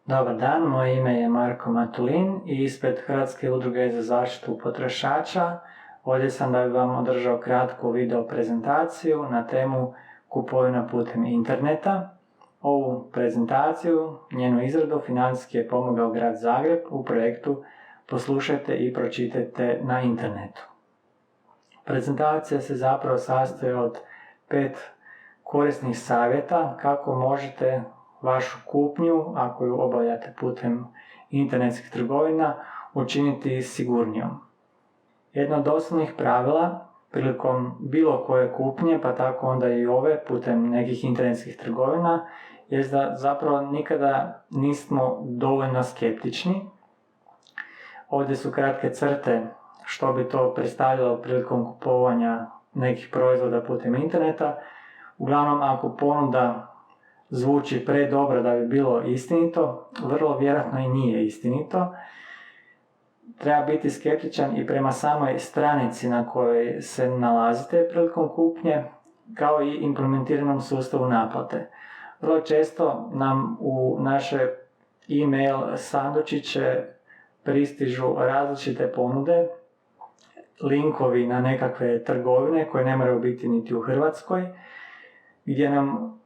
Dobar dan, moje ime je Marko Matulin i ispred Hrvatske udruge za zaštitu potrošača ovdje sam da bi vam održao kratku video prezentaciju na temu kupovina putem interneta. Ovu prezentaciju, njenu izradu financijski je pomogao Grad Zagreb u projektu Poslušajte i pročitajte na internetu. Prezentacija se zapravo sastoji od 5 korisnih savjeta kako možete vašu kupnju, ako ju obavljate putem internetskih trgovina, učiniti sigurnijom. Jedno od osnovnih pravila prilikom bilo koje kupnje, pa tako onda i ove putem nekih internetskih trgovina, je da zapravo nikada nismo dovoljno skeptični. Ovdje su kratke crte što bi to predstavljalo prilikom kupovanja nekih proizvoda putem interneta. Uglavnom, ako ponuda zvuči predobro da bi bilo istinito, vrlo vjerojatno i nije istinito. Treba biti skeptičan i prema samoj stranici na kojoj se nalazite prilikom kupnje, kao i implementiranom sustavu naplate. Vrlo često nam u naše e-mail sandučiće pristižu različite ponude, linkovi na nekakve trgovine koje ne moraju biti niti u Hrvatskoj, gdje nam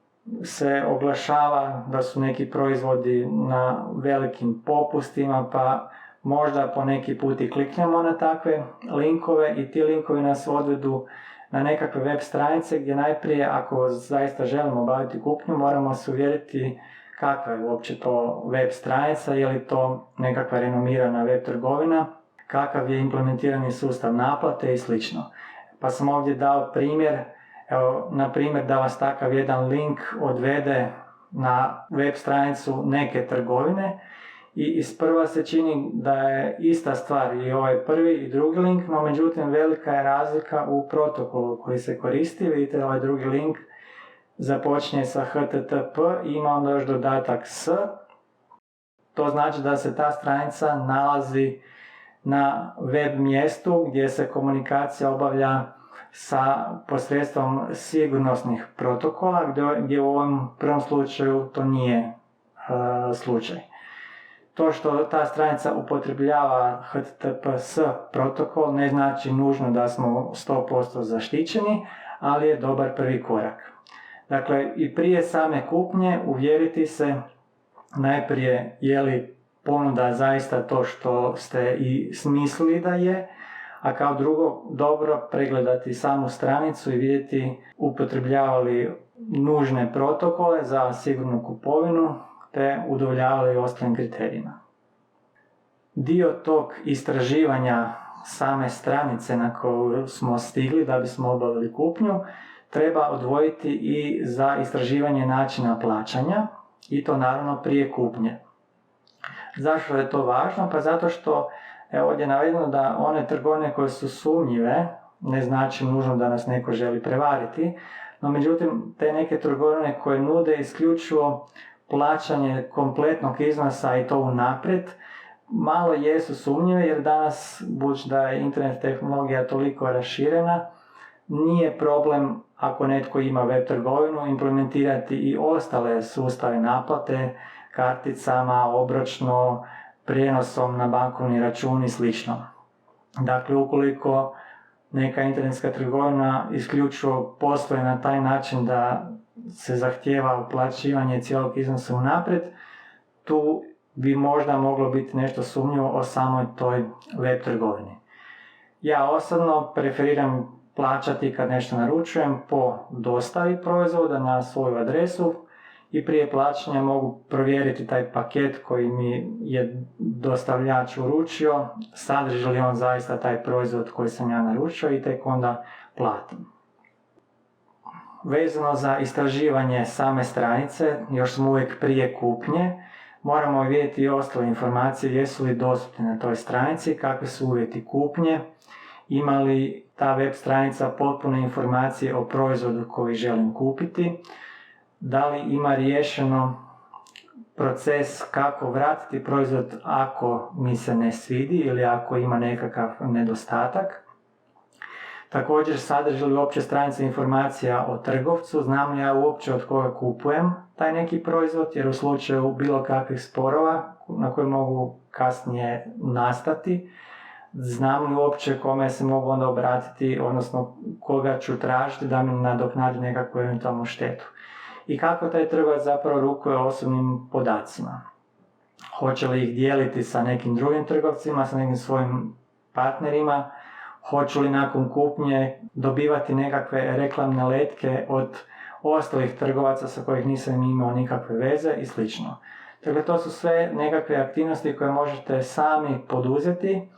se oglašava da su neki proizvodi na velikim popustima, pa možda po neki put i kliknemo na takve linkove i ti linkovi nas odvedu na nekakve web stranice gdje najprije, ako zaista želimo obaviti kupnju, moramo se uvjeriti kakva je uopće to web stranica, je li to nekakva renomirana web trgovina, kakav je implementirani sustav naplate i sl. Pa sam ovdje dao primjer, na primjer da vas takav jedan link odvede na web stranicu neke trgovine i isprva se čini da je ista stvar i ovaj prvi i drugi link, no međutim velika je razlika u protokolu koji se koristi. Vidite, ovaj drugi link započinje sa HTTP i ima onda još dodatak S. To znači da se ta stranica nalazi na web mjestu gdje se komunikacija obavlja sa posredstvom sigurnosnih protokola, gdje u ovom prvom slučaju to nije slučaj. To što ta stranica upotrebljava HTTPS protokol ne znači nužno da smo 100% zaštićeni, ali je dobar prvi korak. Dakle, i prije same kupnje uvjeriti se najprije je li ponuda zaista to što ste i smislili da je, a kao drugo dobro pregledati samu stranicu i vidjeti upotrebljava li nužne protokole za sigurnu kupovinu te udovoljavali ostalim kriterijima. Dio tog istraživanja same stranice na koju smo stigli da bismo obavili kupnju treba odvojiti i za istraživanje načina plaćanja i to naravno prije kupnje. Zašto je to važno? Pa zato što ovdje je navedeno da one trgovine koje su sumnjive ne znači nužno da nas neko želi prevariti, no međutim te neke trgovine koje nude isključivo plaćanje kompletnog iznosa i to unaprijed, malo jesu sumnjive jer danas, budući da je internet tehnologija toliko raširena, nije problem ako netko ima web trgovinu implementirati i ostale sustave naplate karticama, obročno, prijenosom na bankovni račun i sl. Dakle, ukoliko neka internetska trgovina isključivo posluje na taj način da se zahtijeva uplaćivanje cijelog iznosa unaprijed, tu bi možda moglo biti nešto sumnjivo o samoj toj web trgovini. Ja osobno preferiram plaćati kad nešto naručujem po dostavi proizvoda na svoju adresu i prije plaćanja mogu provjeriti taj paket koji mi je dostavljač uručio, sadrži li on zaista taj proizvod koji sam ja naručio i tek onda platim. Vezano za istraživanje same stranice, još smo uvijek prije kupnje, moramo vidjeti i ostale informacije, jesu li dostupne na toj stranici, kakvi su uvjeti kupnje, ima li ta web stranica potpune informacije o proizvodu koji želim kupiti, da li ima riješeno proces kako vratiti proizvod ako mi se ne svidi ili ako ima nekakav nedostatak. Također sadrži li uopće stranica informacija o trgovcu, znam li ja uopće od koga kupujem taj neki proizvod, jer u slučaju bilo kakvih sporova na koje mogu kasnije nastati, znam li uopće kome se mogu onda obratiti, odnosno koga ću tražiti da mi nadoknadi nekakvu eventualnu štetu. I kako taj trgovac zapravo rukuje osobnim podacima. Hoće li ih dijeliti sa nekim drugim trgovcima, sa nekim svojim partnerima, hoću li nakon kupnje dobivati nekakve reklamne letke od ostalih trgovaca sa kojih nisam imao nikakve veze i slično. Dakle, to su sve nekakve aktivnosti koje možete sami poduzeti,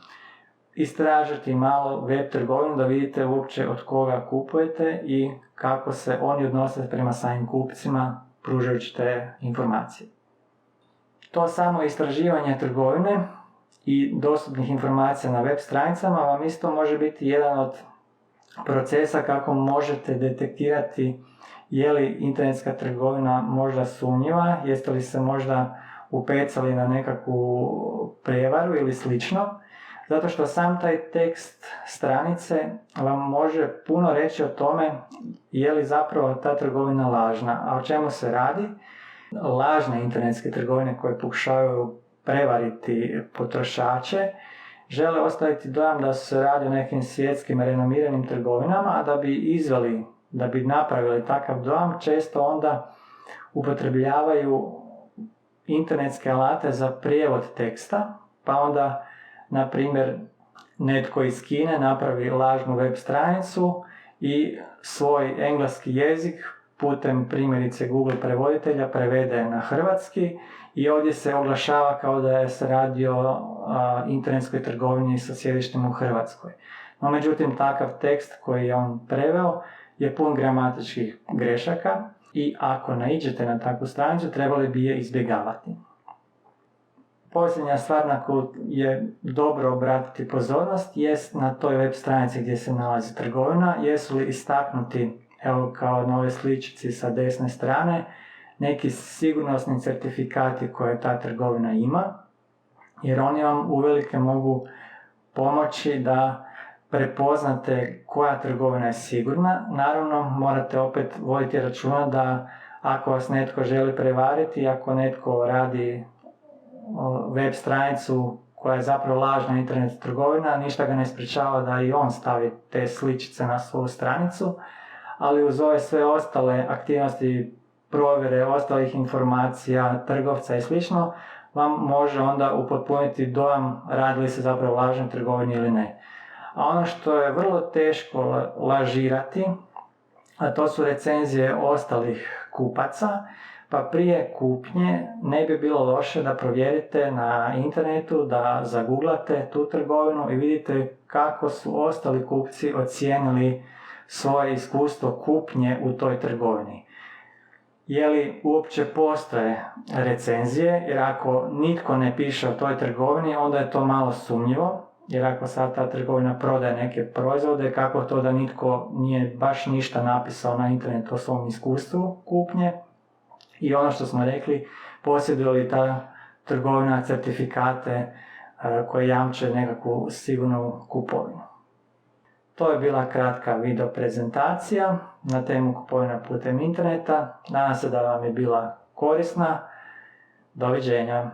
istražiti malo web trgovinu da vidite uopće od koga kupujete i kako se oni odnose prema samim kupcima pružajući te informacije. To samo istraživanje trgovine i dostupnih informacija na web stranicama vam isto može biti jedan od procesa kako možete detektirati je li internetska trgovina možda sumnjiva, jeste li se možda upecali na nekakvu prevaru ili slično. Zato što sam taj tekst stranice vam može puno reći o tome je li zapravo ta trgovina lažna. A o čemu se radi? Lažne internetske trgovine koje pokušavaju prevariti potrošače žele ostaviti dojam da se radi o nekim svjetskim renomiranim trgovinama, a da bi napravili takav dojam, često onda upotrebljavaju internetske alate za prijevod teksta, pa onda na primjer, netko iz Kine napravi lažnu web stranicu i svoj engleski jezik putem primjerice Google prevoditelja prevede na hrvatski i ovdje se oglašava kao da se radi o internetskoj trgovini sa sjedištem u Hrvatskoj. No međutim, takav tekst koji je on preveo je pun gramatičkih grešaka i ako naiđete na takvu stranicu, trebali bi je izbjegavati. Posljednja stvar na koju je dobro obratiti pozornost jest na toj web stranici gdje se nalazi trgovina, jesu li istaknuti, evo kao na ovoj sličici sa desne strane, neki sigurnosni certifikati koje ta trgovina ima, jer oni vam uvelike mogu pomoći da prepoznate koja trgovina je sigurna. Naravno, morate opet voditi računa da ako vas netko želi prevariti, ako netko radi web stranicu koja je zapravo lažna internet trgovina, ništa ga ne sprečava da i on stavi te sličice na svoju stranicu, ali uz ove sve ostale aktivnosti, provjere ostalih informacija, trgovca i slično, vam može onda upotpuniti dojam radi li se zapravo o lažnoj trgovini ili ne. A ono što je vrlo teško lažirati, a to su recenzije ostalih kupaca, pa prije kupnje ne bi bilo loše da provjerite na internetu, da zaguglate tu trgovinu i vidite kako su ostali kupci ocijenili svoje iskustvo kupnje u toj trgovini. Je li uopće postoje recenzije, jer ako nitko ne piše o toj trgovini, onda je to malo sumnjivo, jer ako sad ta trgovina prodaje neke proizvode, kako to da nitko nije baš ništa napisao na internetu o svom iskustvu kupnje. I ono što smo rekli, posjeduje li ta trgovina certifikate koje jamče nekakvu sigurnu kupovinu. To je bila kratka video prezentacija na temu kupovina putem interneta. Nadam se da vam je bila korisna. Doviđenja.